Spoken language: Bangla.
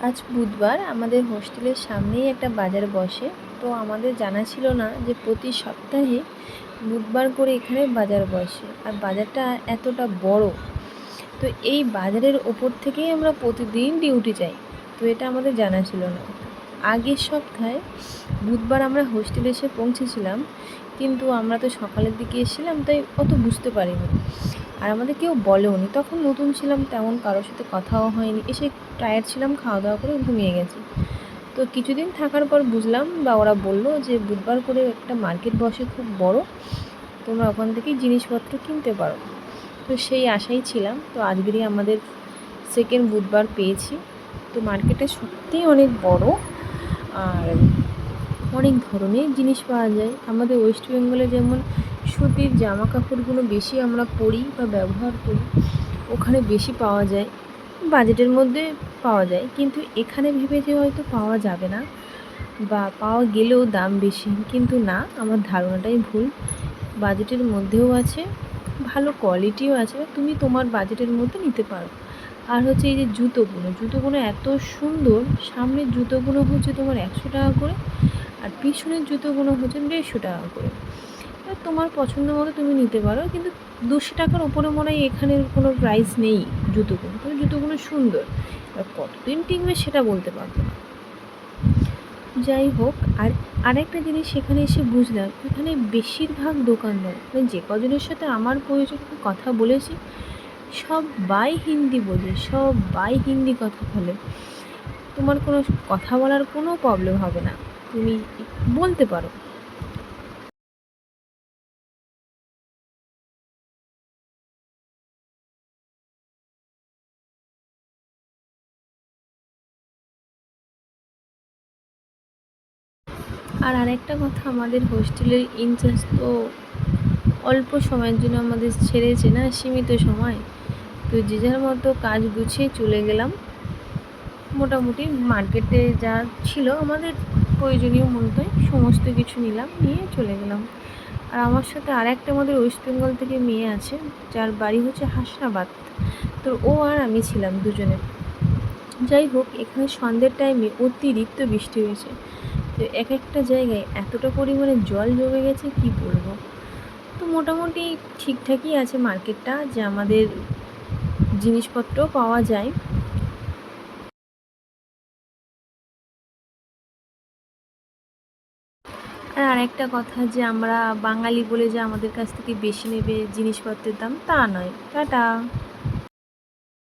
আজ বুধবার আমাদের হোস্টেলের সামনেই একটা বাজার বসে। তো আমাদের জানা ছিল না যে প্রতি সপ্তাহে বুধবার করে এখানে বাজার বসে, আর বাজারটা এতটা বড়। তো এই বাজারের ওপর থেকেই আমরা প্রতিদিন ডিউটি যাই। তো এটা আমাদের জানা ছিল না। আগের সপ্তাহে বুধবার আমরা হোস্টেলে এসে পৌঁছেছিলাম, কিন্তু আমরা তো সকালের দিকে এসেছিলাম, তাই অত বুঝতে পারিনি। আর আমাদের কেউ বলেওনি, তখন নতুন ছিলাম, তেমন কারোর সাথে কথাও হয়নি। এসে টায়ার্ড ছিলাম, খাওয়া দাওয়া করে ঘুমিয়ে গেছি। তো কিছুদিন থাকার পর বুঝলাম, বা ওরা বললো যে বুধবার করে একটা মার্কেট বসে খুব বড়, তোমরা ওখান থেকেই জিনিসপত্র কিনতে পারো। তো সেই আশাই ছিলাম। তো আজকেরই আমাদের সেকেন্ড বুধবার পেয়েছি। তো মার্কেটে সত্যিই অনেক বড়, আর অনেক ধরনের জিনিস পাওয়া যায়। আমাদের ওয়েস্ট বেঙ্গলে যেমন সুতির জামা কাপড়গুলো বেশি আমরা পরি বা ব্যবহার করি, ওখানে বেশি পাওয়া যায়, বাজেটের মধ্যে পাওয়া যায়। কিন্তু এখানে ভেবেছি হয়তো পাওয়া যাবে না, বা পাওয়া গেলেও দাম বেশি, কিন্তু না, আমার ধারণাটাই ভুল। বাজেটের মধ্যেও আছে, ভালো কোয়ালিটিও আছে, তুমি তোমার বাজেটের মধ্যে নিতে পারো। আর হচ্ছে এই যে জুতোগুলো এত সুন্দর। সামনের জুতোগুলো হচ্ছে তোমার 100 টাকা করে, আর পিছনের জুতোগুলো হচ্ছে 150 টাকা করে। তোমার পছন্দ মতো তুমি নিতে পারো, কিন্তু 200 টাকার উপরে মনে হয় এখানের কোনো প্রাইস নেই জুতোগুলো। তবে জুতোগুলো সুন্দর, আর কতদিন টিকবে সেটা বলতে পারবো না। যাই হোক, আর আরেকটা জিনিস সেখানে এসে বুঝলাম, এখানে বেশিরভাগ দোকানদার, মানে যে কজনের সাথে আমার প্রয়োজন কথা বলেছি, সবাই হিন্দি বোঝে, সবাই হিন্দি কথা বলে। তোমার কোনো কথা বলার কোনো প্রবলেম হবে না, তুমি বলতে পারো। আর আরেকটা কথা, আমাদের হোস্টেলের ইনচার্জ তো অল্প সময়ের জন্য আমাদের ছেড়েছে না, সীমিত সময়। তো যে যার মতো কাজ গুছিয়ে চলে গেলাম। মোটামুটি মার্কেটে যা ছিল আমাদের প্রয়োজনীয় মূলধন সমস্ত কিছু নিলাম, নিয়ে চলে গেলাম। আর আমার সাথে আর একটা আমাদের ওয়েস্ট বেঙ্গল থেকে মেয়ে আছে, যার বাড়ি হচ্ছে হাসনাবাদ। তো ও আর আমি ছিলাম দুজনে। যাই হোক, এখানে সন্ধ্যের টাইমে অতিরিক্ত বৃষ্টি হয়েছে। তো এক একটা জায়গায় এতটা পরিমাণে জল জমে গেছে, কি বলবো। তো মোটামুটি ঠিকঠাকই আছে মার্কেটটা, যে আমাদের জিনিসপত্র পাওয়া যায়। আর আরেকটা কথা, যে আমরা বাঙালি বলে যে আমাদের কাছ থেকে বেশি নেবে জিনিসপত্রের দাম, তা নয়। টাটা।